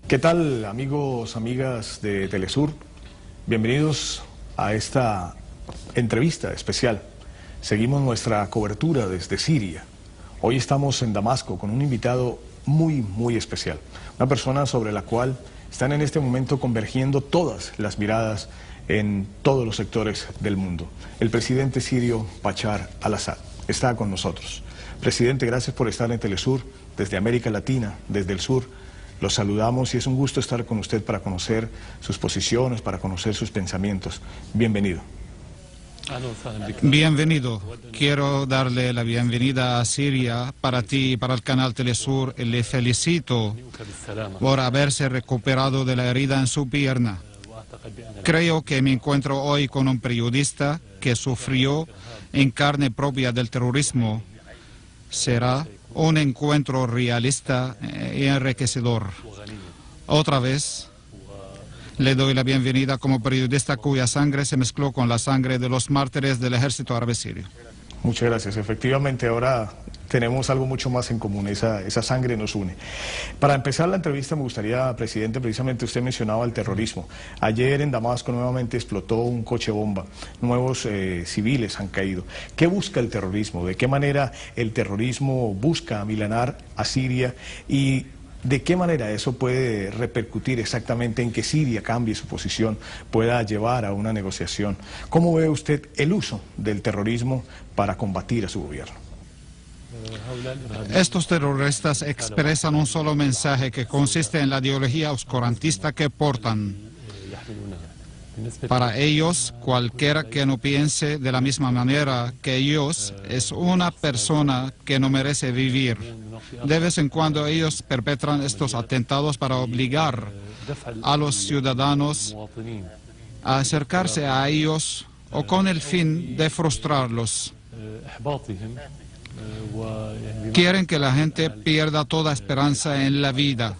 ¿Qué tal, amigos, amigas de Telesur? Bienvenidos a esta entrevista especial. Seguimos nuestra cobertura desde Siria. Hoy estamos en Damasco con un invitado muy especial. Una persona sobre la cual están en este momento convergiendo todas las miradas en todos los sectores del mundo. El presidente sirio Bashar al-Assad está con nosotros. Presidente, gracias por estar en Telesur desde América Latina, desde el sur. Los saludamos y es un gusto estar con usted para conocer sus posiciones, para conocer sus pensamientos. Bienvenido. Bienvenido. Quiero darle la bienvenida a Siria para ti y para el canal Telesur. Le felicito por haberse recuperado de la herida en su pierna. Creo que me encuentro hoy con un periodista que sufrió en carne propia del terrorismo. Será un encuentro realista y enriquecedor. Otra vez, le doy la bienvenida como periodista cuya sangre se mezcló con la sangre de los mártires del ejército árabe sirio. Muchas gracias. Efectivamente, ahora tenemos algo mucho más en común, esa sangre nos une. Para empezar la entrevista me gustaría, presidente, precisamente usted mencionaba el terrorismo. Ayer en Damasco nuevamente explotó un coche bomba, nuevos civiles han caído. ¿Qué busca el terrorismo? ¿De qué manera el terrorismo busca amilanar a Siria? Y ¿de qué manera eso puede repercutir exactamente en que Siria cambie su posición, pueda llevar a una negociación? ¿Cómo ve usted el uso del terrorismo para combatir a su gobierno? Estos terroristas expresan un solo mensaje que consiste en la ideología oscurantista que portan. Para ellos, cualquiera que no piense de la misma manera que ellos es una persona que no merece vivir. De vez en cuando ellos perpetran estos atentados para obligar a los ciudadanos a acercarse a ellos o con el fin de frustrarlos. Quieren que la gente pierda toda esperanza en la vida,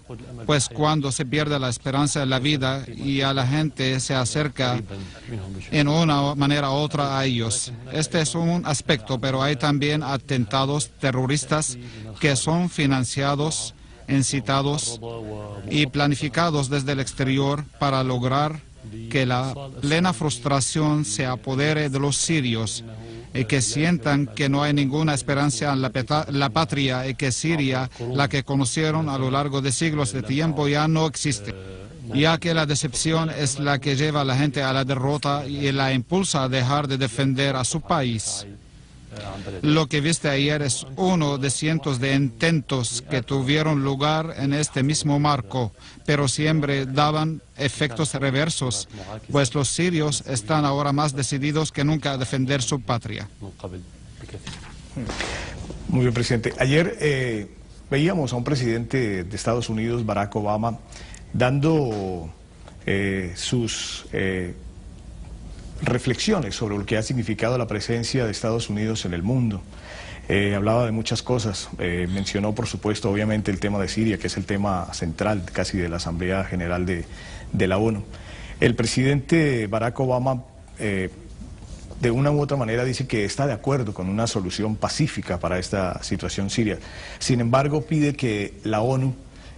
pues cuando se pierde la esperanza en la vida y a la gente se acerca en una manera u otra a ellos. Este es un aspecto, pero hay también atentados terroristas que son financiados, incitados y planificados desde el exterior para lograr que la plena frustración se apodere de los sirios y que sientan que no hay ninguna esperanza en la patria y que Siria, la que conocieron a lo largo de siglos de tiempo, ya no existe, ya que la decepción es la que lleva a la gente a la derrota y la impulsa a dejar de defender a su país. Lo que viste ayer es uno de cientos de intentos que tuvieron lugar en este mismo marco, pero siempre daban efectos reversos, pues los sirios están ahora más decididos que nunca a defender su patria. Muy bien, presidente. Ayer veíamos a un presidente de Estados Unidos, Barack Obama, dando sus reflexiones sobre lo que ha significado la presencia de Estados Unidos en el mundo. Hablaba de muchas cosas, mencionó por supuesto obviamente el tema de Siria, que es el tema central casi de la Asamblea General de la ONU. El presidente Barack Obama de una u otra manera dice que está de acuerdo con una solución pacífica para esta situación siria. Sin embargo, pide que la ONU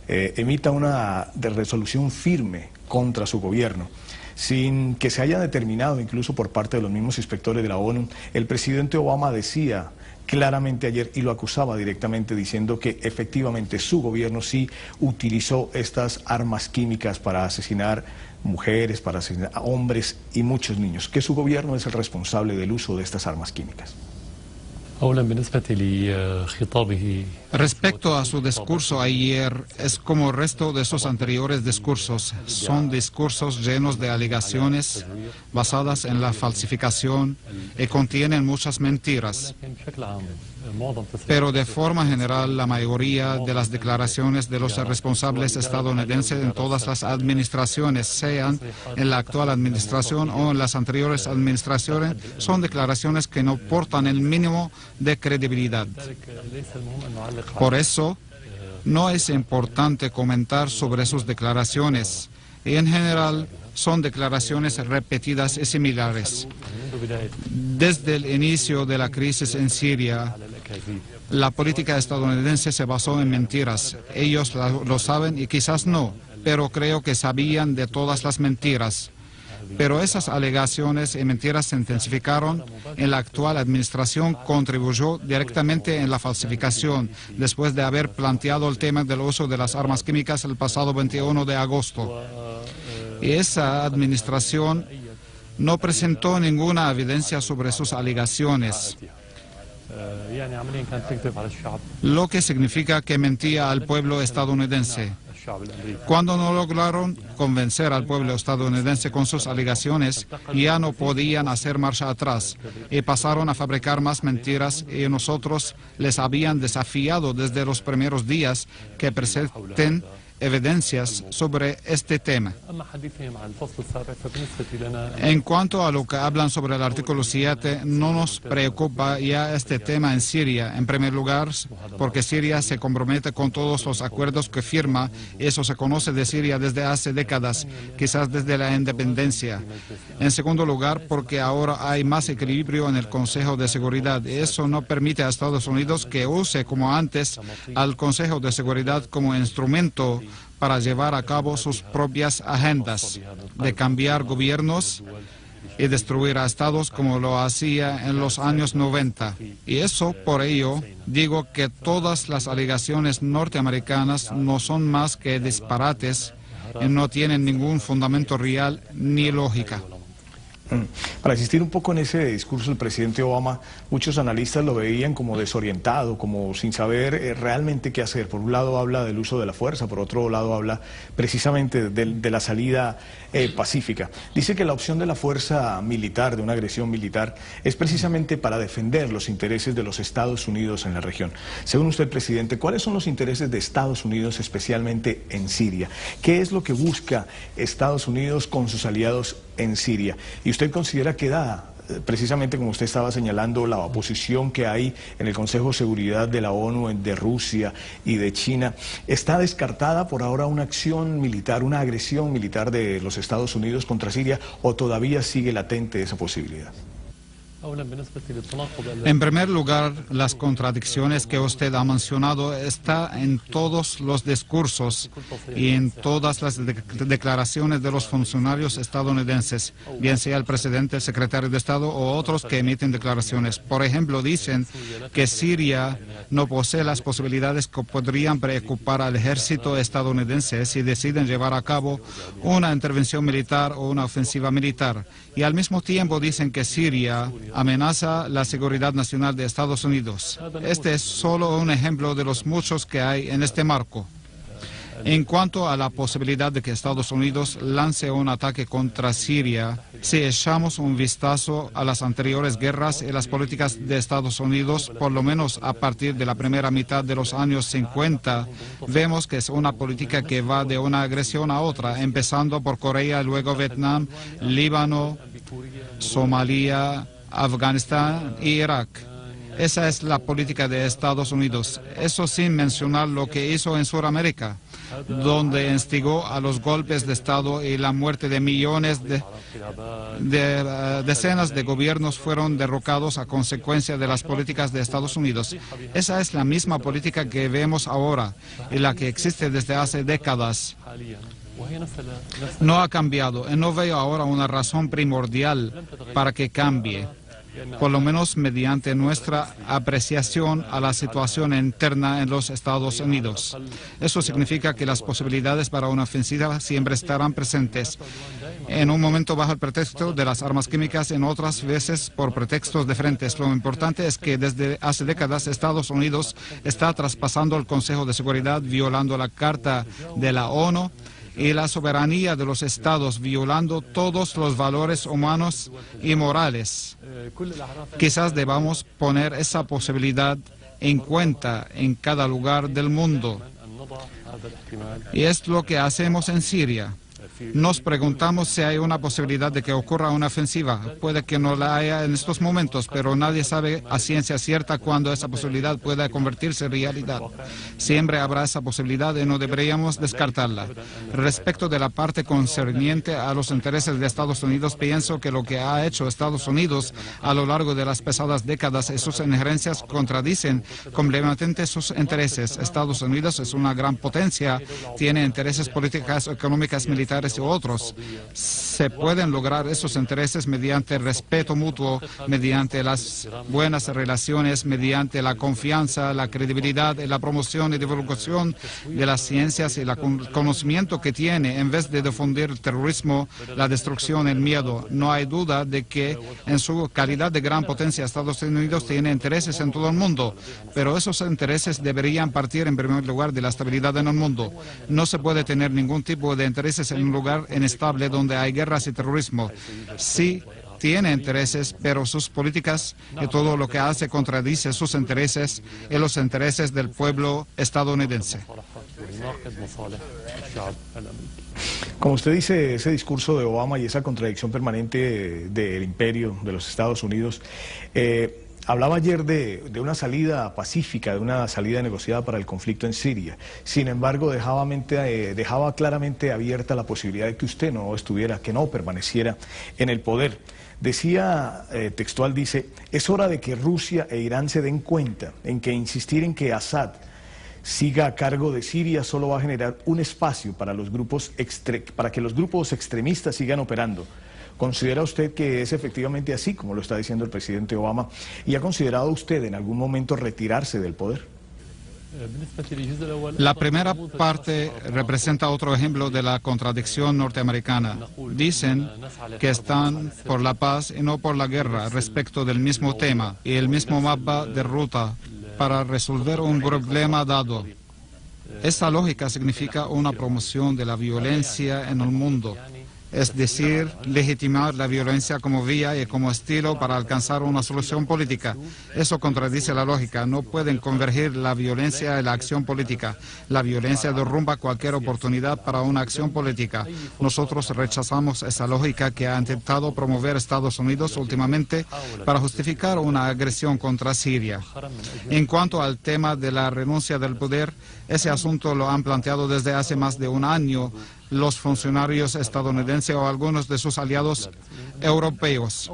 emita una resolución firme contra su gobierno. Sin que se haya determinado incluso por parte de los mismos inspectores de la ONU, el presidente Obama decía claramente ayer y lo acusaba directamente diciendo que efectivamente su gobierno sí utilizó estas armas químicas para asesinar mujeres, para asesinar a hombres y muchos niños, que su gobierno es el responsable del uso de estas armas químicas. Respecto a su discurso ayer, es como el resto de sus anteriores discursos. Son discursos llenos de alegaciones basadas en la falsificación y contienen muchas mentiras. Pero de forma general, la mayoría de las declaraciones de los responsables estadounidenses en todas las administraciones, sean en la actual administración o en las anteriores administraciones, son declaraciones que no portan el mínimo de credibilidad. Por eso, no es importante comentar sobre sus declaraciones. Y en general, son declaraciones repetidas y similares. Desde el inicio de la crisis en Siria, la política estadounidense se basó en mentiras. Ellos lo saben y quizás no, pero creo que sabían de todas las mentiras. Pero esas alegaciones y mentiras se intensificaron en la actual administración, contribuyó directamente en la falsificación, después de haber planteado el tema del uso de las armas químicas el pasado 21 de agosto. Y esa administración no presentó ninguna evidencia sobre sus alegaciones, lo que significa que mentía al pueblo estadounidense. Cuando no lograron convencer al pueblo estadounidense con sus alegaciones, ya no podían hacer marcha atrás y pasaron a fabricar más mentiras, y nosotros les habían desafiado desde los primeros días que presenten evidencias sobre este tema. En cuanto a lo que hablan sobre el artículo 7, no nos preocupa ya este tema en Siria. En primer lugar, porque Siria se compromete con todos los acuerdos que firma. Eso se conoce de Siria desde hace décadas, quizás desde la independencia. En segundo lugar, porque ahora hay más equilibrio en el Consejo de Seguridad. Eso no permite a Estados Unidos que use, como antes, al Consejo de Seguridad como instrumento para llevar a cabo sus propias agendas, de cambiar gobiernos y destruir a estados como lo hacía en los años 90. Y eso, por ello, digo que todas las alegaciones norteamericanas no son más que disparates y no tienen ningún fundamento real ni lógica. Para insistir un poco en ese discurso del presidente Obama, muchos analistas lo veían como desorientado, como sin saber realmente qué hacer. Por un lado habla del uso de la fuerza, por otro lado habla precisamente de la salida pacífica. Dice que la opción de la fuerza militar, de una agresión militar, es precisamente para defender los intereses de los Estados Unidos en la región. Según usted, presidente, ¿cuáles son los intereses de Estados Unidos especialmente en Siria? ¿Qué es lo que busca Estados Unidos con sus aliados en Siria? ¿Y usted considera que dada, precisamente como usted estaba señalando, la oposición que hay en el Consejo de Seguridad de la ONU, de Rusia y de China, está descartada por ahora una acción militar, una agresión militar de los Estados Unidos contra Siria, o todavía sigue latente esa posibilidad? En primer lugar, las contradicciones que usted ha mencionado están en todos los discursos y en todas las declaraciones de los funcionarios estadounidenses, bien sea el presidente, el secretario de Estado o otros que emiten declaraciones. Por ejemplo, dicen que Siria no posee las posibilidades que podrían preocupar al ejército estadounidense si deciden llevar a cabo una intervención militar o una ofensiva militar. Y al mismo tiempo dicen que Siria amenaza la seguridad nacional de Estados Unidos. Este es solo un ejemplo de los muchos que hay en este marco. En cuanto a la posibilidad de que Estados Unidos lance un ataque contra Siria, si echamos un vistazo a las anteriores guerras y las políticas de Estados Unidos, por lo menos a partir de la primera mitad de los años 50, vemos que es una política que va de una agresión a otra, empezando por Corea, luego Vietnam, Líbano, Somalia, Afganistán y Irak. Esa es la política de Estados Unidos. Eso sin mencionar lo que hizo en Sudamérica, donde instigó a los golpes de Estado y la muerte de millones decenas de gobiernos fueron derrocados a consecuencia de las políticas de Estados Unidos. Esa es la misma política que vemos ahora y la que existe desde hace décadas. No ha cambiado y no veo ahora una razón primordial para que cambie, por lo menos mediante nuestra apreciación a la situación interna en los Estados Unidos. Eso significa que las posibilidades para una ofensiva siempre estarán presentes, en un momento bajo el pretexto de las armas químicas, en otras veces por pretextos diferentes. Lo importante es que desde hace décadas Estados Unidos está traspasando el Consejo de Seguridad, violando la Carta de la ONU y la soberanía de los estados, violando todos los valores humanos y morales. Quizás debamos poner esa posibilidad en cuenta en cada lugar del mundo. Y es lo que hacemos en Siria. Nos preguntamos si hay una posibilidad de que ocurra una ofensiva. Puede que no la haya en estos momentos, pero nadie sabe a ciencia cierta cuándo esa posibilidad pueda convertirse en realidad. Siempre habrá esa posibilidad y no deberíamos descartarla. Respecto de la parte concerniente a los intereses de Estados Unidos, pienso que lo que ha hecho Estados Unidos a lo largo de las pasadas décadas y sus injerencias contradicen completamente sus intereses. Estados Unidos es una gran potencia, tiene intereses políticas, económicas, militares y otros. Se pueden lograr esos intereses mediante el respeto mutuo, mediante las buenas relaciones, mediante la confianza, la credibilidad y la promoción y divulgación de las ciencias y el conocimiento que tiene, en vez de difundir el terrorismo, la destrucción, el miedo. No hay duda de que en su calidad de gran potencia Estados Unidos tiene intereses en todo el mundo, pero esos intereses deberían partir en primer lugar de la estabilidad en el mundo. No se puede tener ningún tipo de intereses en un lugar inestable donde hay guerras y terrorismo. Sí, tiene intereses, pero sus políticas y todo lo que hace contradice sus intereses y los intereses del pueblo estadounidense. Como usted dice, ese discurso de Obama y esa contradicción permanente del imperio de los Estados Unidos, hablaba ayer de una salida pacífica, de una salida negociada para el conflicto en Siria. Sin embargo, dejaba claramente abierta la posibilidad de que usted no estuviera, que no permaneciera en el poder. Decía, textual dice, es hora de que Rusia e Irán se den cuenta en que insistir en que Assad siga a cargo de Siria solo va a generar un espacio para que los grupos extremistas sigan operando. ¿Considera usted que es efectivamente así, como lo está diciendo el presidente Obama? ¿Y ha considerado usted en algún momento retirarse del poder? La primera parte representa otro ejemplo de la contradicción norteamericana. Dicen que están por la paz y no por la guerra respecto del mismo tema y el mismo mapa de ruta para resolver un problema dado. Esta lógica significa una promoción de la violencia en el mundo. Es decir, legitimar la violencia como vía y como estilo para alcanzar una solución política. Eso contradice la lógica. No pueden convergir la violencia y la acción política. La violencia derrumba cualquier oportunidad para una acción política. Nosotros rechazamos esa lógica que ha intentado promover Estados Unidos últimamente para justificar una agresión contra Siria. En cuanto al tema de la renuncia del poder, ese asunto lo han planteado desde hace más de un año los funcionarios estadounidenses o algunos de sus aliados europeos.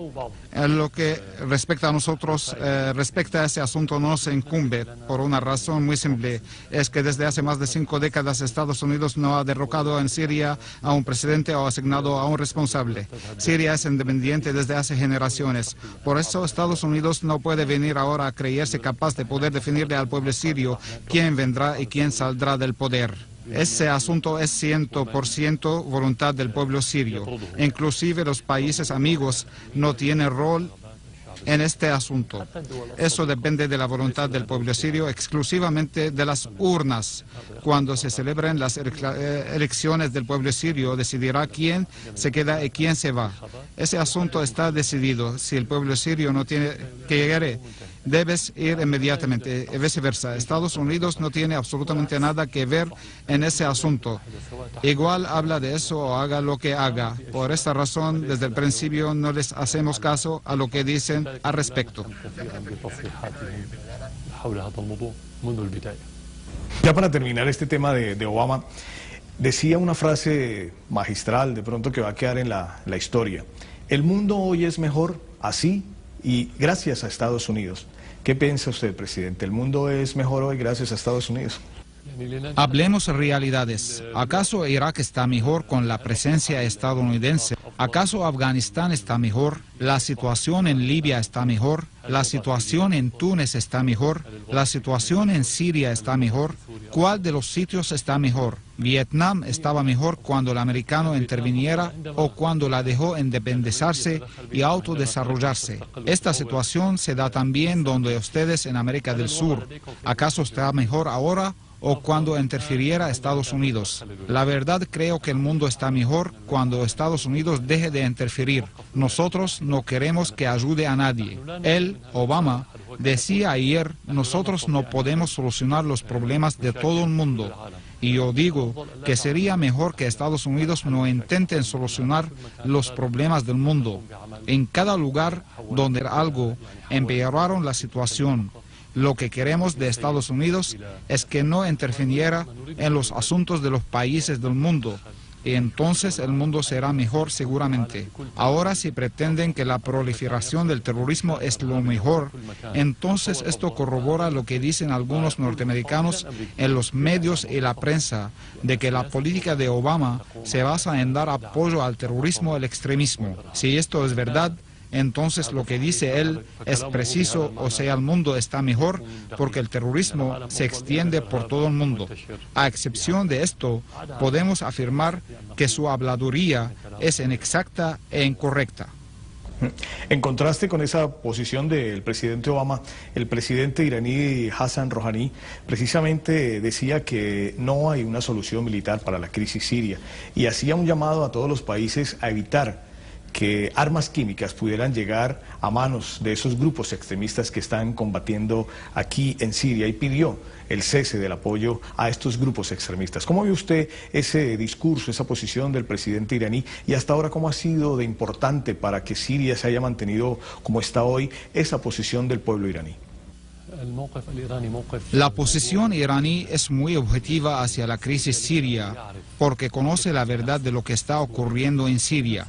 En lo que respecta a nosotros, respecto a ese asunto no se incumbe por una razón muy simple. Es que desde hace más de 5 décadas Estados Unidos no ha derrocado en Siria a un presidente o asignado a un responsable. Siria es independiente desde hace generaciones. Por eso Estados Unidos no puede venir ahora a creerse capaz de poder definirle al pueblo sirio quién vendrá y quién saldrá del poder. Ese asunto es 100% voluntad del pueblo sirio. Inclusive los países amigos no tienen rol en este asunto. Eso depende de la voluntad del pueblo sirio, exclusivamente de las urnas. Cuando se celebren las elecciones del pueblo sirio, decidirá quién se queda y quién se va. Ese asunto está decidido. Si el pueblo sirio no tiene que llegar, debes ir inmediatamente, y viceversa. Estados Unidos no tiene absolutamente nada que ver en ese asunto. Igual habla de eso o haga lo que haga. Por esta razón, desde el principio no les hacemos caso a lo que dicen al respecto. Ya para terminar este tema de Obama, decía una frase magistral, de pronto que va a quedar en la historia. El mundo hoy es mejor así y gracias a Estados Unidos. ¿Qué piensa usted, presidente? ¿El mundo es mejor hoy gracias a Estados Unidos? Hablemos realidades. ¿Acaso Irak está mejor con la presencia estadounidense? ¿Acaso Afganistán está mejor? ¿La situación en Libia está mejor? ¿La situación en Túnez está mejor? ¿La situación en Siria está mejor? ¿Cuál de los sitios está mejor? ¿Vietnam estaba mejor cuando el americano interviniera o cuando la dejó independizarse y autodesarrollarse? Esta situación se da también donde ustedes en América del Sur. ¿Acaso está mejor ahora o cuando interfiriera Estados Unidos? La verdad, creo que el mundo está mejor cuando Estados Unidos deje de interferir. Nosotros no queremos que ayude a nadie. Él, Obama, decía ayer, nosotros no podemos solucionar los problemas de todo el mundo. Y yo digo que sería mejor que Estados Unidos no intenten solucionar los problemas del mundo. En cada lugar donde algo empeoraron la situación. Lo que queremos de Estados Unidos es que no interfiriera en los asuntos de los países del mundo. Y entonces el mundo será mejor seguramente. Ahora, si pretenden que la proliferación del terrorismo es lo mejor, entonces esto corrobora lo que dicen algunos norteamericanos en los medios y la prensa, de que la política de Obama se basa en dar apoyo al terrorismo y al extremismo. Si esto es verdad, entonces lo que dice él es preciso, o sea, el mundo está mejor porque el terrorismo se extiende por todo el mundo. A excepción de esto, podemos afirmar que su habladuría es inexacta e incorrecta. En contraste con esa posición del presidente Obama, el presidente iraní Hassan Rouhani precisamente decía que no hay una solución militar para la crisis siria y hacía un llamado a todos los países a evitar que armas químicas pudieran llegar a manos de esos grupos extremistas que están combatiendo aquí en Siria y pidió el cese del apoyo a estos grupos extremistas. ¿Cómo ve usted ese discurso, esa posición del presidente iraní y hasta ahora cómo ha sido de importante para que Siria se haya mantenido como está hoy esa posición del pueblo iraní? La posición iraní es muy objetiva hacia la crisis siria porque conoce la verdad de lo que está ocurriendo en Siria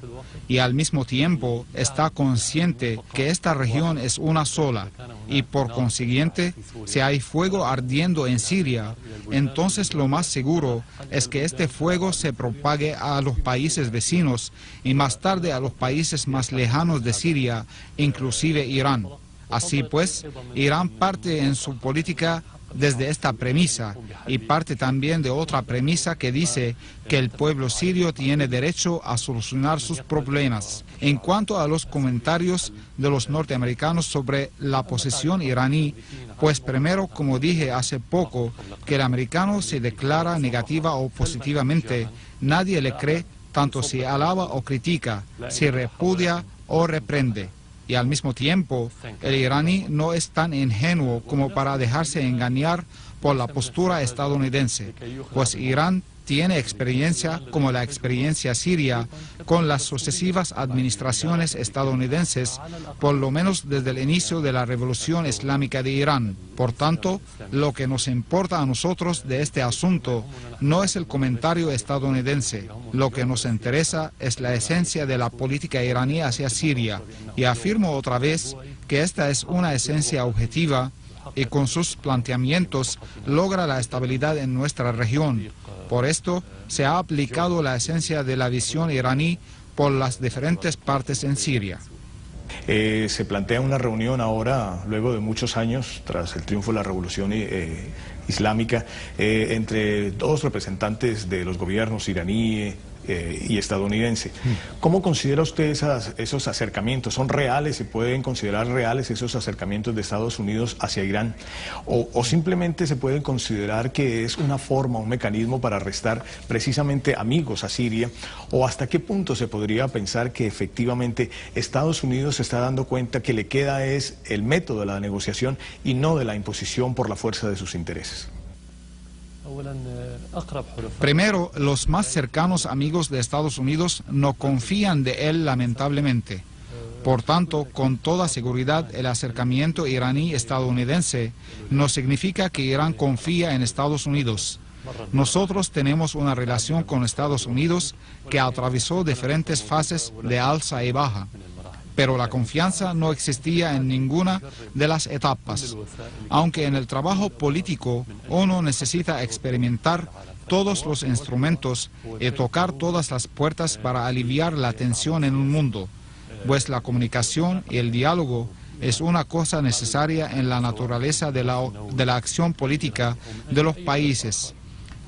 y al mismo tiempo está consciente que esta región es una sola y por consiguiente, si hay fuego ardiendo en Siria, entonces lo más seguro es que este fuego se propague a los países vecinos y más tarde a los países más lejanos de Siria, inclusive Irán. Así pues, Irán parte en su política desde esta premisa y parte también de otra premisa que dice que el pueblo sirio tiene derecho a solucionar sus problemas. En cuanto a los comentarios de los norteamericanos sobre la posición iraní, pues primero, como dije hace poco, que el americano se declara negativa o positivamente, nadie le cree tanto si alaba o critica, si repudia o reprende. Y al mismo tiempo, el iraní no es tan ingenuo como para dejarse engañar por la postura estadounidense, pues Irán tiene experiencia como la experiencia siria con las sucesivas administraciones estadounidenses, por lo menos desde el inicio de la Revolución Islámica de Irán. Por tanto, lo que nos importa a nosotros de este asunto no es el comentario estadounidense. Lo que nos interesa es la esencia de la política iraní hacia Siria. Y afirmo otra vez que esta es una esencia objetiva y con sus planteamientos logra la estabilidad en nuestra región. Por esto se ha aplicado la esencia de la visión iraní por las diferentes partes en Siria. Se plantea una reunión ahora, luego de muchos años, tras el triunfo de la revolución islámica, entre dos representantes de los gobiernos iraní y estadounidense. ¿Cómo considera usted esos acercamientos? ¿Son reales? ¿Se pueden considerar reales esos acercamientos de Estados Unidos hacia Irán? ¿O simplemente se pueden considerar que es una forma, un mecanismo para arrestar precisamente amigos a Siria? ¿O hasta qué punto se podría pensar que efectivamente Estados Unidos se está dando cuenta que le queda es el método de la negociación y no de la imposición por la fuerza de sus intereses? Primero, los más cercanos amigos de Estados Unidos no confían de él, lamentablemente. Por tanto, con toda seguridad, el acercamiento iraní-estadounidense no significa que Irán confía en Estados Unidos. Nosotros tenemos una relación con Estados Unidos que atravesó diferentes fases de alza y baja. Pero la confianza no existía en ninguna de las etapas. Aunque en el trabajo político uno necesita experimentar todos los instrumentos y tocar todas las puertas para aliviar la tensión en un mundo, pues la comunicación y el diálogo es una cosa necesaria en la naturaleza de la acción política de los países.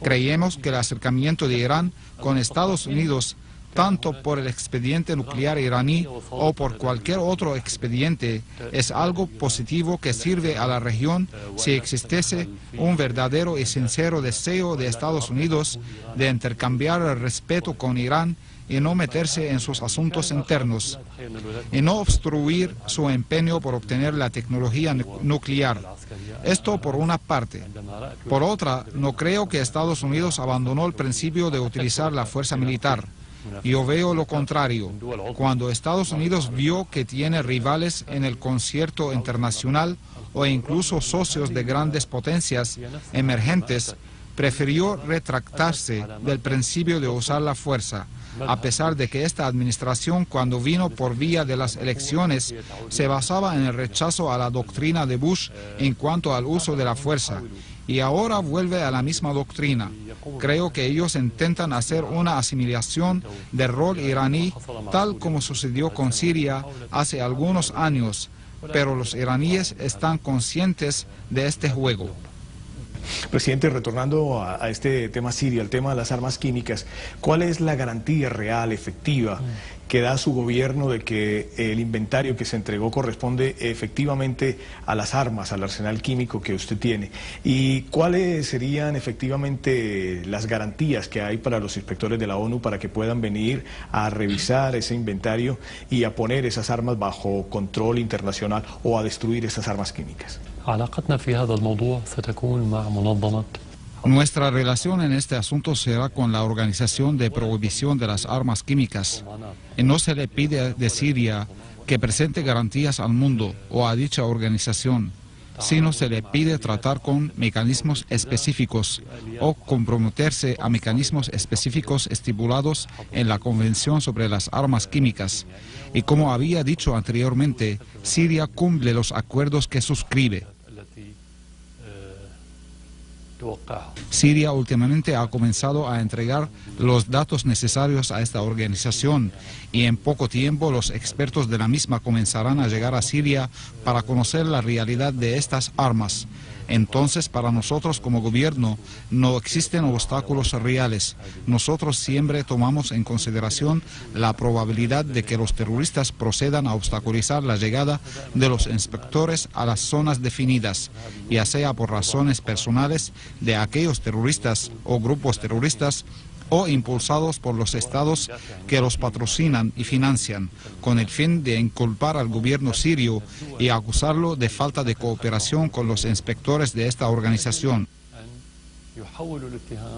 Creemos que el acercamiento de Irán con Estados Unidos, tanto por el expediente nuclear iraní o por cualquier otro expediente, es algo positivo que sirve a la región si existiese un verdadero y sincero deseo de Estados Unidos de intercambiar el respeto con Irán y no meterse en sus asuntos internos, y no obstruir su empeño por obtener la tecnología nuclear. Esto por una parte. Por otra, no creo que Estados Unidos abandonó el principio de utilizar la fuerza militar. Yo veo lo contrario. Cuando Estados Unidos vio que tiene rivales en el concierto internacional o incluso socios de grandes potencias emergentes, prefirió retractarse del principio de usar la fuerza, a pesar de que esta administración, cuando vino por vía de las elecciones, se basaba en el rechazo a la doctrina de Bush en cuanto al uso de la fuerza, y ahora vuelve a la misma doctrina. Creo que ellos intentan hacer una asimilación del rol iraní, tal como sucedió con Siria hace algunos años, pero los iraníes están conscientes de este juego. Presidente, retornando a este tema Siria, el tema de las armas químicas, ¿cuál es la garantía real, efectiva, que da su gobierno de que el inventario que se entregó corresponde efectivamente a las armas, al arsenal químico que usted tiene? ¿Y cuáles serían efectivamente las garantías que hay para los inspectores de la ONU para que puedan venir a revisar ese inventario y a poner esas armas bajo control internacional o a destruir esas armas químicas? Nuestra relación en este asunto será con la Organización de Prohibición de las Armas Químicas. Y no se le pide de Siria que presente garantías al mundo o a dicha organización, sino se le pide tratar con mecanismos específicos o comprometerse a mecanismos específicos estipulados en la Convención sobre las Armas Químicas. Y como había dicho anteriormente, Siria cumple los acuerdos que suscribe. Siria últimamente ha comenzado a entregar los datos necesarios a esta organización y en poco tiempo los expertos de la misma comenzarán a llegar a Siria para conocer la realidad de estas armas. Entonces, para nosotros como gobierno no existen obstáculos reales. Nosotros siempre tomamos en consideración la probabilidad de que los terroristas procedan a obstaculizar la llegada de los inspectores a las zonas definidas, ya sea por razones personales de aquellos terroristas o grupos terroristas, o impulsados por los estados que los patrocinan y financian, con el fin de inculpar al gobierno sirio y acusarlo de falta de cooperación con los inspectores de esta organización.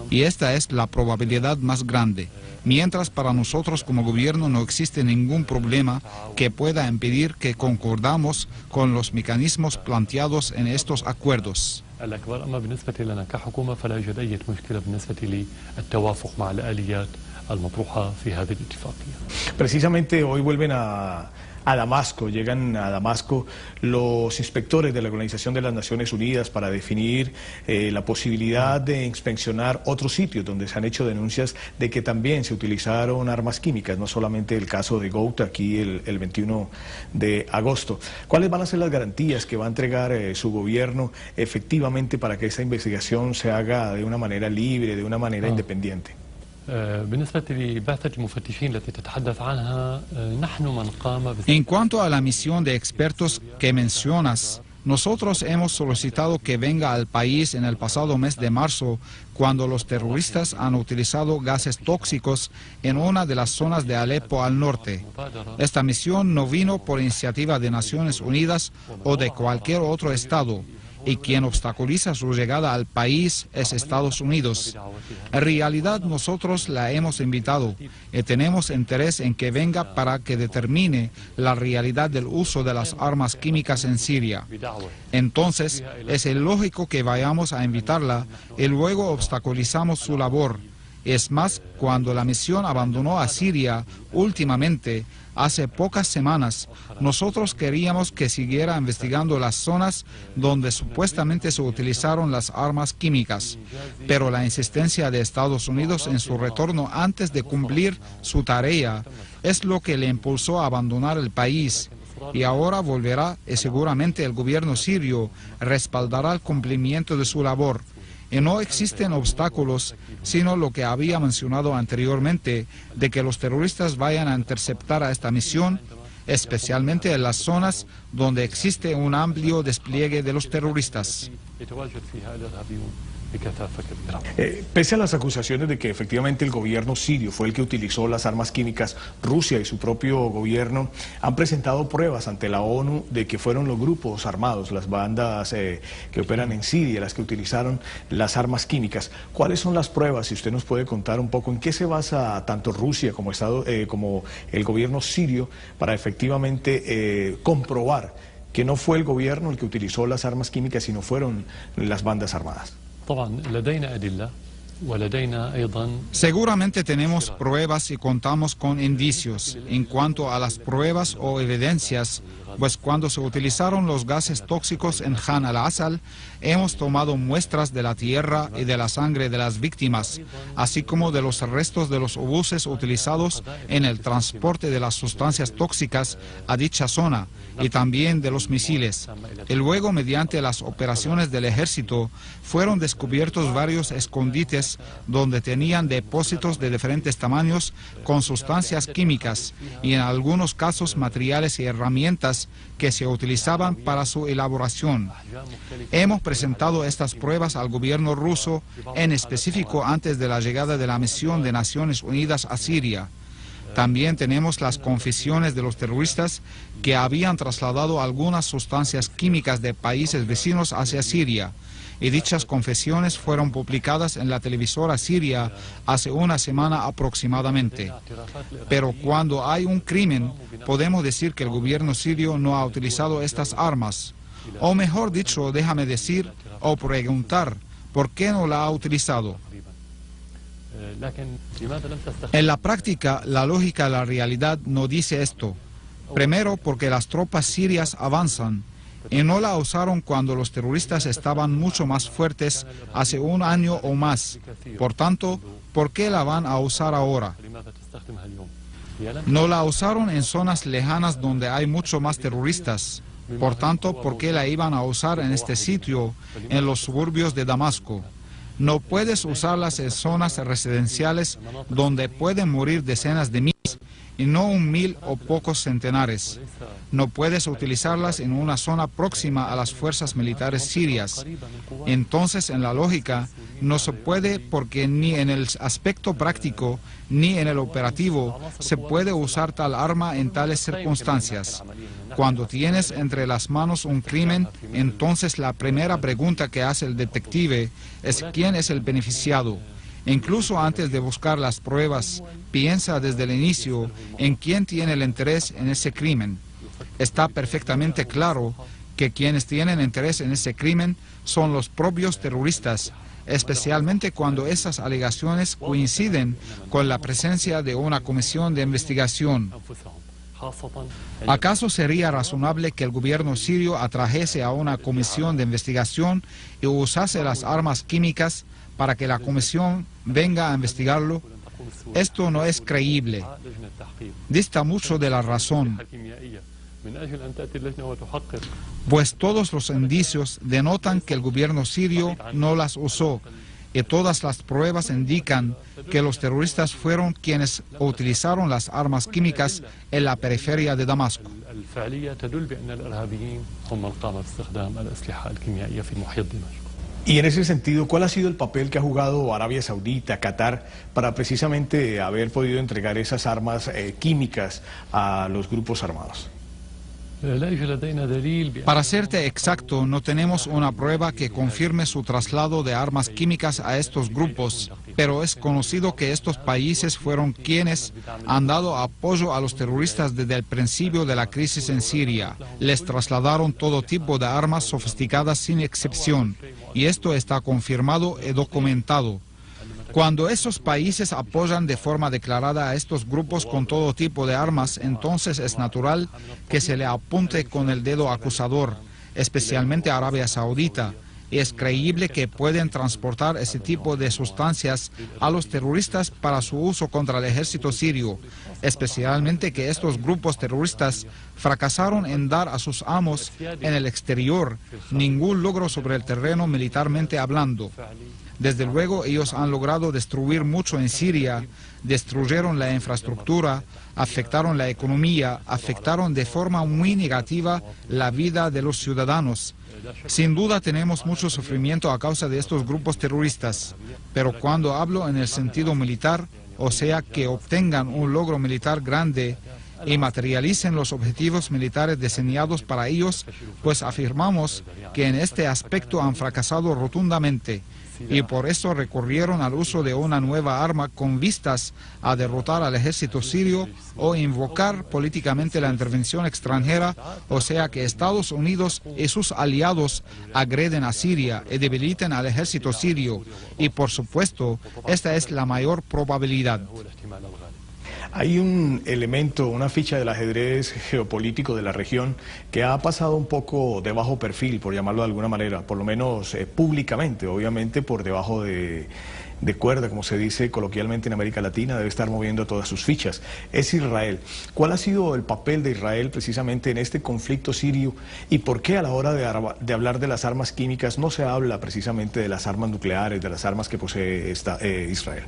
Y esta es la probabilidad más grande, mientras para nosotros como gobierno no existe ningún problema que pueda impedir que concordamos con los mecanismos planteados en estos acuerdos. الأكبر. أما بالنسبة لنا كحكومة فلا يوجد أي مشكلة بالنسبة للتوافق مع الآليات المطروحة في هذه الاتفاقية. Precisamente hoy vuelven a Damasco, llegan a Damasco los inspectores de la Organización de las Naciones Unidas para definir la posibilidad de inspeccionar otros sitios donde se han hecho denuncias de que también se utilizaron armas químicas, no solamente el caso de Ghouta aquí el 21 de agosto. ¿Cuáles van a ser las garantías que va a entregar su gobierno efectivamente para que esta investigación se haga de una manera libre, de una manera independiente? En cuanto a la misión de expertos que mencionas, nosotros hemos solicitado que venga al país en el pasado mes de marzo, cuando los terroristas han utilizado gases tóxicos en una de las zonas de Alepo al norte. Esta misión no vino por iniciativa de Naciones Unidas o de cualquier otro estado, y quien obstaculiza su llegada al país es Estados Unidos. En realidad nosotros la hemos invitado y tenemos interés en que venga para que determine la realidad del uso de las armas químicas en Siria. Entonces es ilógico que vayamos a invitarla y luego obstaculizamos su labor. Es más, cuando la misión abandonó a Siria últimamente, hace pocas semanas, nosotros queríamos que siguiera investigando las zonas donde supuestamente se utilizaron las armas químicas, pero la insistencia de Estados Unidos en su retorno antes de cumplir su tarea es lo que le impulsó a abandonar el país. Y ahora volverá y seguramente el gobierno sirio respaldará el cumplimiento de su labor. Y no existen obstáculos, sino lo que había mencionado anteriormente, de que los terroristas vayan a interceptar a esta misión, especialmente en las zonas donde existe un amplio despliegue de los terroristas. بكثافة كبيرة. Pese a las acusaciones de que efectivamente el gobierno sirio fue el que utilizó las armas químicas, Rusia y su propio gobierno han presentado pruebas ante la ONU de que fueron los grupos armados, las bandas que operan en Siria, las que utilizaron las armas químicas. ¿Cuáles son las pruebas? Si usted nos puede contar un poco en qué se basa tanto Rusia como como el gobierno sirio para efectivamente comprobar que no fue el gobierno el que utilizó las armas químicas, sino fueron las bandas armadas. طبعا لدينا أدلة ولدينا أيضا. Seguramente tenemos pruebas y contamos con indicios. En cuanto a las pruebas o evidencias, pues cuando se utilizaron los gases tóxicos en Khan al-Asal, hemos tomado muestras de la tierra y de la sangre de las víctimas, así como de los restos de los obuses utilizados en el transporte de las sustancias tóxicas a dicha zona y también de los misiles. Y luego, mediante las operaciones del ejército, fueron descubiertos varios escondites donde tenían depósitos de diferentes tamaños con sustancias químicas y en algunos casos materiales y herramientas que se utilizaban para su elaboración. Hemos presentado estas pruebas al gobierno ruso, en específico antes de la llegada de la misión de Naciones Unidas a Siria. También tenemos las confesiones de los terroristas que habían trasladado algunas sustancias químicas de países vecinos hacia Siria, y dichas confesiones fueron publicadas en la televisora siria hace una semana aproximadamente. Pero cuando hay un crimen, podemos decir que el gobierno sirio no ha utilizado estas armas. O mejor dicho, déjame decir o preguntar, ¿por qué no la ha utilizado? En la práctica, la lógica de la realidad no dice esto. Primero, porque las tropas sirias avanzan y no la usaron cuando los terroristas estaban mucho más fuertes hace un año o más. Por tanto, ¿por qué la van a usar ahora? No la usaron en zonas lejanas donde hay mucho más terroristas. Por tanto, ¿por qué la iban a usar en este sitio, en los suburbios de Damasco? No puedes usarlas en zonas residenciales donde pueden morir decenas de miles y no 1.000 o pocos centenares. No puedes utilizarlas en una zona próxima a las fuerzas militares sirias. Entonces, en la lógica, no se puede porque ni en el aspecto práctico ni en el operativo se puede usar tal arma en tales circunstancias. Cuando tienes entre las manos un crimen, entonces la primera pregunta que hace el detective es ¿quién es el beneficiado? Incluso antes de buscar las pruebas, piensa desde el inicio en quién tiene el interés en ese crimen. Está perfectamente claro que quienes tienen interés en ese crimen son los propios terroristas, especialmente cuando esas alegaciones coinciden con la presencia de una comisión de investigación. ¿Acaso sería razonable que el gobierno sirio atrajese a una comisión de investigación y usase las armas químicas para que la comisión venga a investigarlo? Esto no es creíble. Dista mucho de la razón, pues todos los indicios denotan que el gobierno sirio no las usó y todas las pruebas indican que los terroristas fueron quienes utilizaron las armas químicas en la periferia de Damasco. Y en ese sentido, ¿cuál ha sido el papel que ha jugado Arabia Saudita, Qatar, para precisamente haber podido entregar esas armas químicas a los grupos armados? Para serte exacto, no tenemos una prueba que confirme su traslado de armas químicas a estos grupos, pero es conocido que estos países fueron quienes han dado apoyo a los terroristas desde el principio de la crisis en Siria. Les trasladaron todo tipo de armas sofisticadas sin excepción, y esto está confirmado y documentado. Cuando esos países apoyan de forma declarada a estos grupos con todo tipo de armas, entonces es natural que se le apunte con el dedo acusador, especialmente a Arabia Saudita, y es creíble que pueden transportar ese tipo de sustancias a los terroristas para su uso contra el ejército sirio, especialmente que estos grupos terroristas fracasaron en dar a sus amos en el exterior ningún logro sobre el terreno militarmente hablando. Desde luego, ellos han logrado destruir mucho en Siria, destruyeron la infraestructura, afectaron la economía, afectaron de forma muy negativa la vida de los ciudadanos. Sin duda tenemos mucho sufrimiento a causa de estos grupos terroristas, pero cuando hablo en el sentido militar, o sea, que obtengan un logro militar grande y materialicen los objetivos militares diseñados para ellos, pues afirmamos que en este aspecto han fracasado rotundamente y por eso recurrieron al uso de una nueva arma con vistas a derrotar al ejército sirio o invocar políticamente la intervención extranjera, o sea que Estados Unidos y sus aliados agreden a Siria y debiliten al ejército sirio y por supuesto esta es la mayor probabilidad. Hay un elemento, una ficha del ajedrez geopolítico de la región que ha pasado un poco de bajo perfil, por llamarlo de alguna manera, por lo menos públicamente, obviamente por debajo de cuerda, como se dice coloquialmente en América Latina, debe estar moviendo todas sus fichas. Es Israel. ¿Cuál ha sido el papel de Israel precisamente en este conflicto sirio y por qué a la hora de hablar de las armas químicas no se habla precisamente de las armas nucleares, de las armas que posee Israel?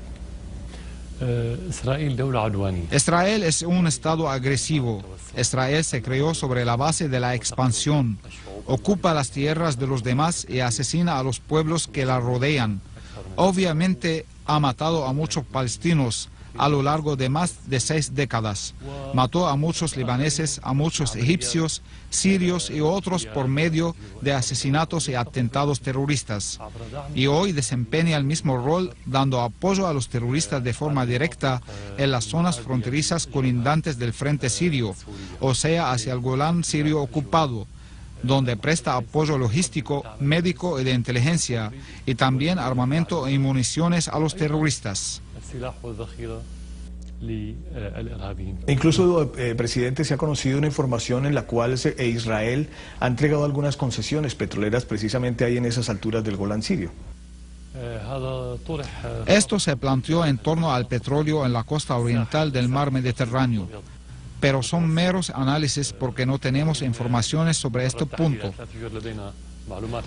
Israel es un estado agresivo. Israel se creó sobre la base de la expansión. Ocupa las tierras de los demás y asesina a los pueblos que la rodean. Obviamente ha matado a muchos palestinos a lo largo de más de 6 décadas. Mató a muchos libaneses, a muchos egipcios, sirios y otros por medio de asesinatos y atentados terroristas. Y hoy desempeña el mismo rol dando apoyo a los terroristas de forma directa en las zonas fronterizas colindantes del frente sirio, o sea, hacia el Golán sirio ocupado, donde presta apoyo logístico, médico y de inteligencia, y también armamento y municiones a los terroristas. Incluso, presidente, se ha conocido una información en la cual Israel ha entregado algunas concesiones petroleras precisamente ahí en esas alturas del Golán sirio. Esto se planteó en torno al petróleo en la costa oriental del mar Mediterráneo, pero son meros análisis porque no tenemos informaciones sobre este punto.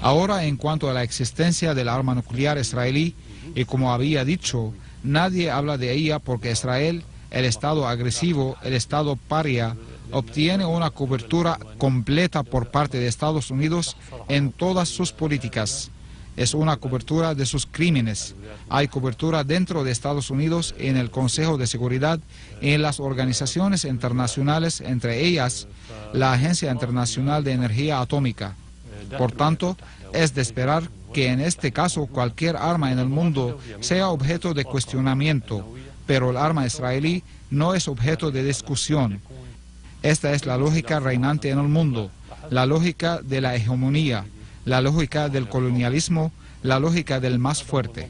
Ahora, en cuanto a la existencia del arma nuclear israelí, y como había dicho, nadie habla de ella porque Israel, el Estado agresivo, el Estado paria, obtiene una cobertura completa por parte de Estados Unidos en todas sus políticas. Es una cobertura de sus crímenes. Hay cobertura dentro de Estados Unidos en el Consejo de Seguridad y en las organizaciones internacionales, entre ellas la Agencia Internacional de Energía Atómica. Por tanto, es de esperar que en este caso cualquier arma en el mundo sea objeto de cuestionamiento, pero el arma israelí no es objeto de discusión. Esta es la lógica reinante en el mundo, la lógica de la hegemonía, la lógica del colonialismo, la lógica del más fuerte.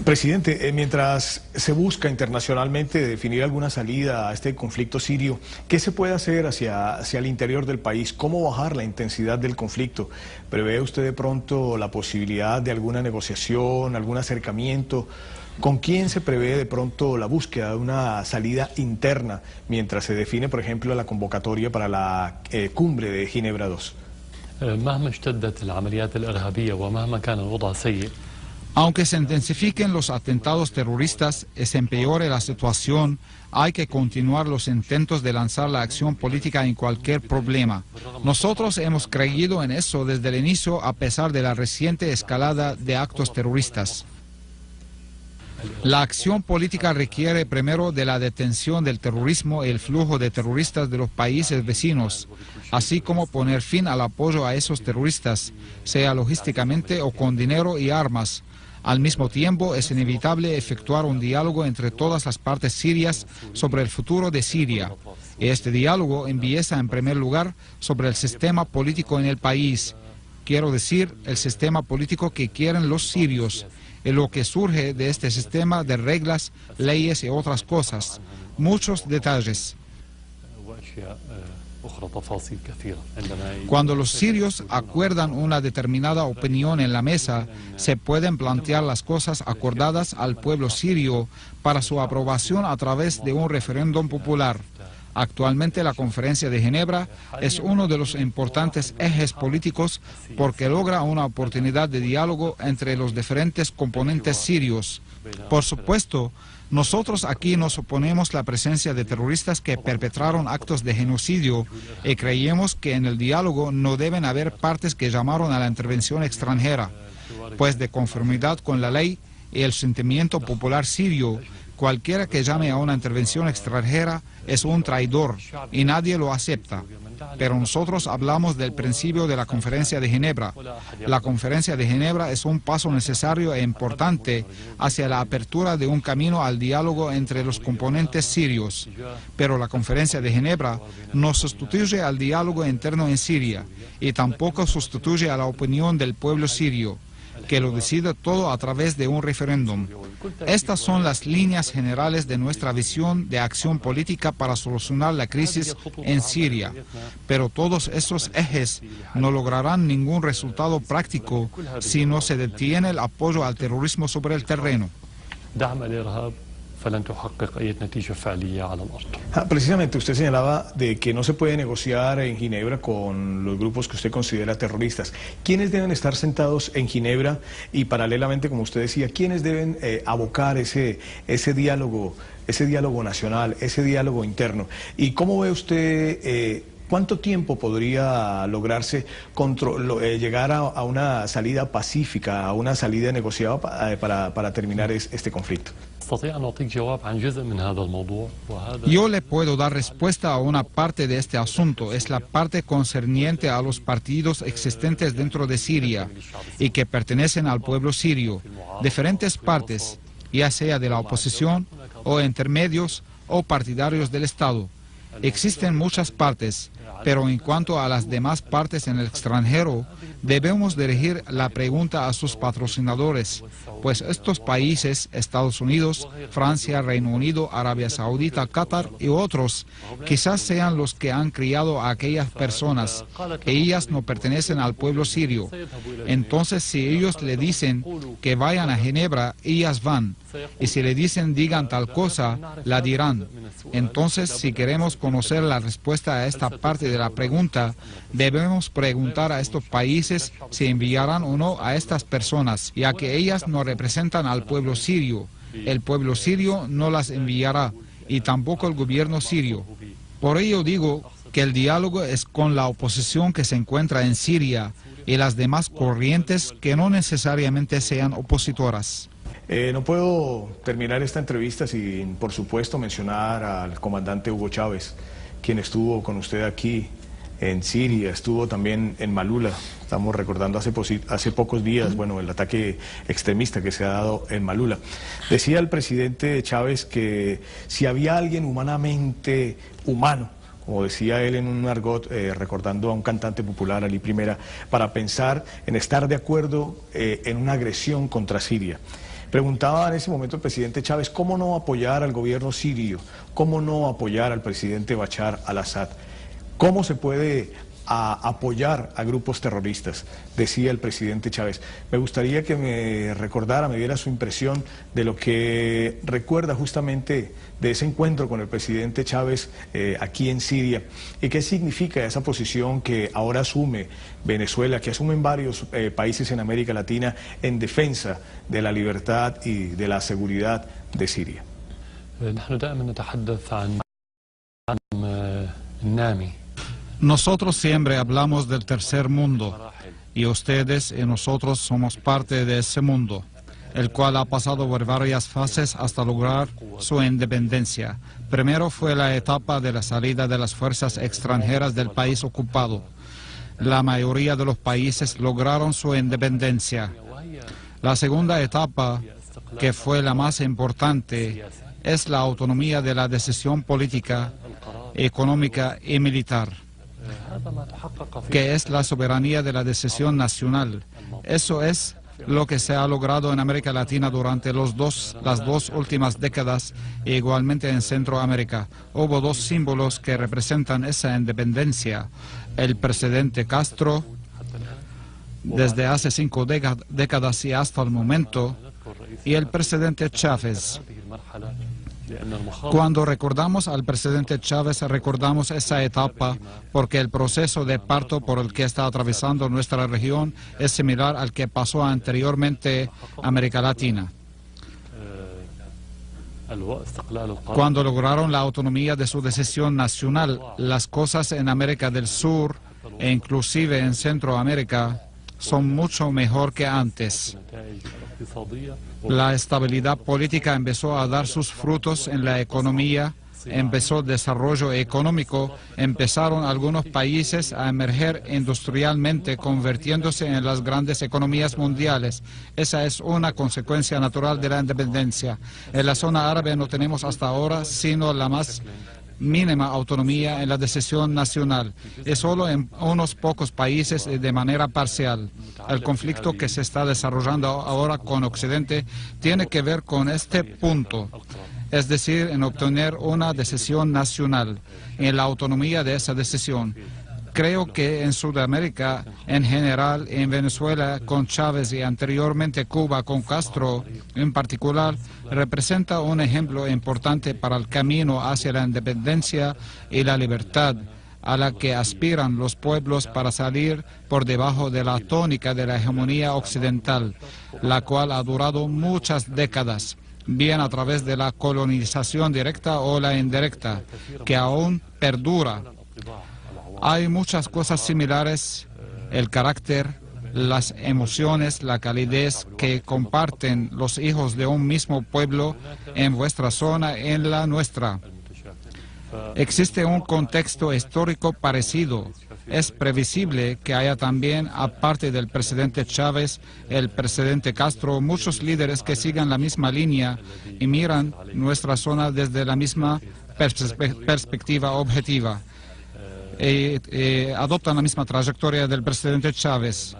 Presidente, mientras se busca internacionalmente definir alguna salida a este conflicto sirio, ¿qué se puede hacer hacia el interior del país? ¿Cómo bajar la intensidad del conflicto? ¿Prevé usted de pronto la posibilidad de alguna negociación, algún acercamiento? ¿Con quién se prevé de pronto la búsqueda de una salida interna mientras se define, por ejemplo, la convocatoria para la cumbre de Ginebra II? Aunque se intensifiquen los atentados terroristas y se empeore la situación, hay que continuar los intentos de lanzar la acción política en cualquier problema. Nosotros hemos creído en eso desde el inicio a pesar de la reciente escalada de actos terroristas. La acción política requiere primero de la detención del terrorismo y el flujo de terroristas de los países vecinos, así como poner fin al apoyo a esos terroristas, sea logísticamente o con dinero y armas. Al mismo tiempo, es inevitable efectuar un diálogo entre todas las partes sirias sobre el futuro de Siria. Y este diálogo empieza en primer lugar sobre el sistema político en el país. Quiero decir, el sistema político que quieren los sirios, y lo que surge de este sistema de reglas, leyes y otras cosas. Muchos detalles. Cuando los sirios acuerdan una determinada opinión en la mesa, se pueden plantear las cosas acordadas al pueblo sirio para su aprobación a través de un referéndum popular. Actualmente la Conferencia de Ginebra es uno de los importantes ejes políticos porque logra una oportunidad de diálogo entre los diferentes componentes sirios. Por supuesto, nosotros aquí nos oponemos a la presencia de terroristas que perpetraron actos de genocidio y creemos que en el diálogo no deben haber partes que llamaron a la intervención extranjera, pues de conformidad con la ley y el sentimiento popular sirio, cualquiera que llame a una intervención extranjera es un traidor y nadie lo acepta. Pero nosotros hablamos del principio de la Conferencia de Ginebra. La Conferencia de Ginebra es un paso necesario e importante hacia la apertura de un camino al diálogo entre los componentes sirios. Pero la Conferencia de Ginebra no sustituye al diálogo interno en Siria y tampoco sustituye a la opinión del pueblo sirio, que lo decide todo a través de un referéndum. Estas son las líneas generales de nuestra visión de acción política para solucionar la crisis en Siria, pero todos esos ejes no lograrán ningún resultado práctico si no se detiene el apoyo al terrorismo sobre el terreno. Precisamente usted señalaba de que no se puede negociar en Ginebra con los grupos que usted considera terroristas. ¿Quiénes deben estar sentados en Ginebra y paralelamente, como usted decía, quiénes deben abocar ese diálogo nacional, ese diálogo interno? ¿Y cómo ve usted cuánto tiempo podría lograrse llegar a una salida pacífica, a una salida negociada para terminar este conflicto? Yo le puedo dar respuesta a una parte de este asunto. Es la parte concerniente a los partidos existentes dentro de Siria y que pertenecen al pueblo sirio. Diferentes partes, ya sea de la oposición o intermedios o partidarios del Estado. Existen muchas partes, pero en cuanto a las demás partes en el extranjero, debemos dirigir la pregunta a sus patrocinadores, pues estos países, Estados Unidos, Francia, Reino Unido, Arabia Saudita, Qatar y otros, quizás sean los que han criado a aquellas personas, que ellas no pertenecen al pueblo sirio. Entonces, si ellos le dicen que vayan a Ginebra, ellas van. Y si le dicen digan tal cosa, la dirán. Entonces, si queremos conocer la respuesta a esta parte de la pregunta, debemos preguntar a estos países si enviarán o no a estas personas, ya que ellas no representan al pueblo sirio. El pueblo sirio no las enviará, y tampoco el gobierno sirio. Por ello digo que el diálogo es con la oposición que se encuentra en Siria y las demás corrientes que no necesariamente sean opositoras. No puedo terminar esta entrevista sin, por supuesto, mencionar al comandante Hugo Chávez, quien estuvo con usted aquí en Siria, estuvo también en Malula. Estamos recordando hace pocos días, bueno, el ataque extremista que se ha dado en Malula. Decía el presidente Chávez que si había alguien humanamente humano, como decía él en un argot, recordando a un cantante popular, Ali Primera, para pensar en estar de acuerdo en una agresión contra Siria. Preguntaba en ese momento el presidente Chávez cómo no apoyar al gobierno sirio, cómo no apoyar al presidente Bashar al-Assad, cómo se puede apoyar a grupos terroristas, decía el presidente Chávez. Me gustaría que me diera su impresión de lo que recuerda justamente de ese encuentro con el presidente Chávez aquí en Siria y qué significa esa posición que ahora asume Venezuela, que asumen varios países en América Latina en defensa de la libertad y de la seguridad de Siria. Nosotros siempre hablamos del tercer mundo y ustedes y nosotros somos parte de ese mundo, el cual ha pasado por varias fases hasta lograr su independencia. Primero fue la etapa de la salida de las fuerzas extranjeras del país ocupado. La mayoría de los países lograron su independencia. La segunda etapa, que fue la más importante, es la autonomía de la decisión política, económica y militar, que es la soberanía de la decisión nacional. Eso es lo que se ha logrado en América Latina durante las dos últimas décadas e igualmente en Centroamérica. Hubo dos símbolos que representan esa independencia. El presidente Castro, desde hace 5 décadas y hasta el momento, y el presidente Chávez. Cuando recordamos al presidente Chávez, recordamos esa etapa porque el proceso de parto por el que está atravesando nuestra región es similar al que pasó anteriormente en América Latina. Cuando lograron la autonomía de su decisión nacional, las cosas en América del Sur e inclusive en Centroamérica son mucho mejor que antes. La estabilidad política empezó a dar sus frutos en la economía, empezó el desarrollo económico, empezaron algunos países a emerger industrialmente, convirtiéndose en las grandes economías mundiales. Esa es una consecuencia natural de la independencia. En la zona árabe no tenemos hasta ahora sino la más mínima autonomía en la decisión nacional y solo en unos pocos países de manera parcial. El conflicto que se está desarrollando ahora con Occidente tiene que ver con este punto, es decir, en obtener una decisión nacional, en la autonomía de esa decisión. Creo que en Sudamérica, en general, en Venezuela con Chávez y anteriormente Cuba con Castro en particular, representa un ejemplo importante para el camino hacia la independencia y la libertad a la que aspiran los pueblos para salir por debajo de la tónica de la hegemonía occidental, la cual ha durado muchas décadas, bien a través de la colonización directa o la indirecta, que aún perdura. Hay muchas cosas similares, el carácter, las emociones, la calidez que comparten los hijos de un mismo pueblo en vuestra zona, en la nuestra. Existe un contexto histórico parecido. Es previsible que haya también, aparte del presidente Chávez, el presidente Castro, muchos líderes que sigan la misma línea y miran nuestra zona desde la misma perspectiva objetiva. Adoptan la misma trayectoria del presidente Chávez.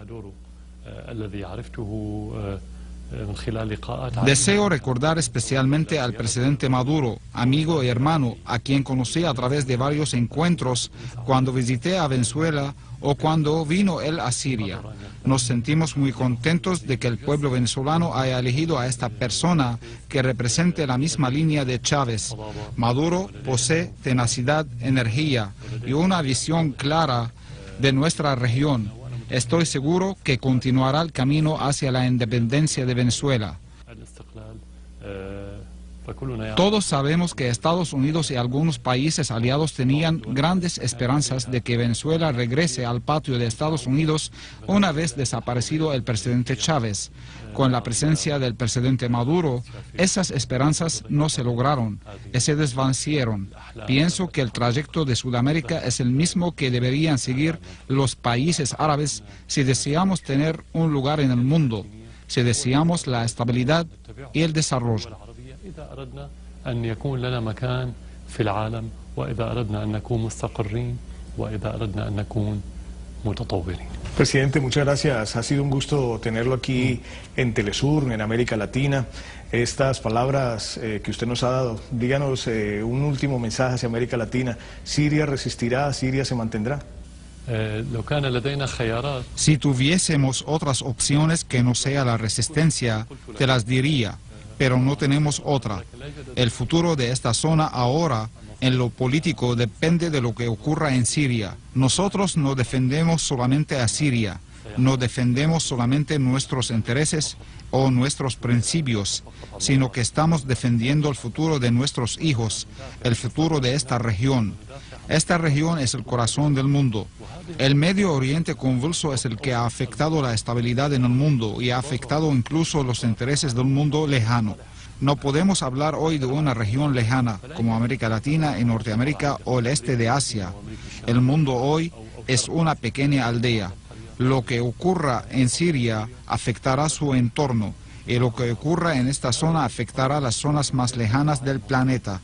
Deseo recordar especialmente al presidente Maduro, amigo y hermano, a quien conocí a través de varios encuentros cuando visité a Venezuela o cuando vino él a Siria. Nos sentimos muy contentos de que el pueblo venezolano haya elegido a esta persona que represente la misma línea de Chávez. Maduro posee tenacidad, energía y una visión clara de nuestra región. Estoy seguro que continuará el camino hacia la independencia de Venezuela. Todos sabemos que Estados Unidos y algunos países aliados tenían grandes esperanzas de que Venezuela regrese al patio de Estados Unidos una vez desaparecido el presidente Chávez. Con la presencia del presidente Maduro, esas esperanzas no se lograron y se desvanecieron. Pienso que el trayecto de Sudamérica es el mismo que deberían seguir los países árabes si deseamos tener un lugar en el mundo, si deseamos la estabilidad y el desarrollo. إذا أردنا أن يكون لنا مكان في العالم وإذا أردنا أن نكون مستقرين وإذا أردنا أن نكون متطورين. Presidente, muchas gracias. Ha sido un gusto tenerlo aquí en Telesur, en América Latina. Estas palabras que usted nos ha dado, díganos un último mensaje hacia América Latina. ¿Siria resistirá? ¿Siria se mantendrá? Si tuviésemos otras opciones que no sea la resistencia, te las diría, pero no tenemos otra. El futuro de esta zona ahora, en lo político, depende de lo que ocurra en Siria. Nosotros no defendemos solamente a Siria, no defendemos solamente nuestros intereses o nuestros principios, sino que estamos defendiendo el futuro de nuestros hijos, el futuro de esta región. Esta región es el corazón del mundo. El Medio Oriente convulso es el que ha afectado la estabilidad en el mundo y ha afectado incluso los intereses del mundo lejano. No podemos hablar hoy de una región lejana como América Latina y Norteamérica o el este de Asia. El mundo hoy es una pequeña aldea. Lo que ocurra en Siria afectará su entorno y lo que ocurra en esta zona afectará las zonas más lejanas del planeta.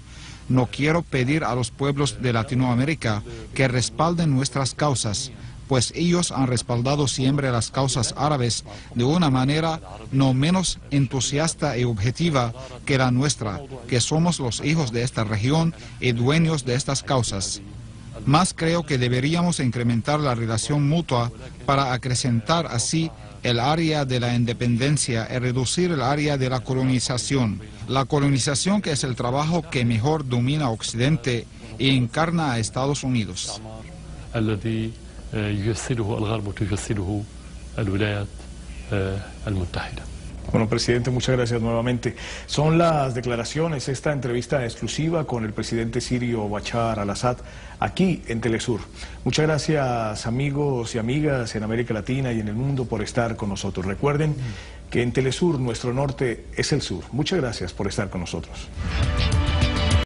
No quiero pedir a los pueblos de Latinoamérica que respalden nuestras causas, pues ellos han respaldado siempre las causas árabes de una manera no menos entusiasta y objetiva que la nuestra, que somos los hijos de esta región y dueños de estas causas. Más creo que deberíamos incrementar la relación mutua para acrecentar así el área de la independencia y reducir el área de la colonización. La colonización, que es el trabajo que mejor domina Occidente y encarna a Estados Unidos. الذي يجسده الغرب وتجسده الولايات المتحدة. Bueno, presidente, muchas gracias nuevamente. Son las declaraciones, esta entrevista exclusiva con el presidente sirio Bashar al-Assad, aquí en Telesur. Muchas gracias, amigos y amigas en América Latina y en el mundo, por estar con nosotros. Recuerden que en Telesur nuestro norte es el sur. Muchas gracias por estar con nosotros.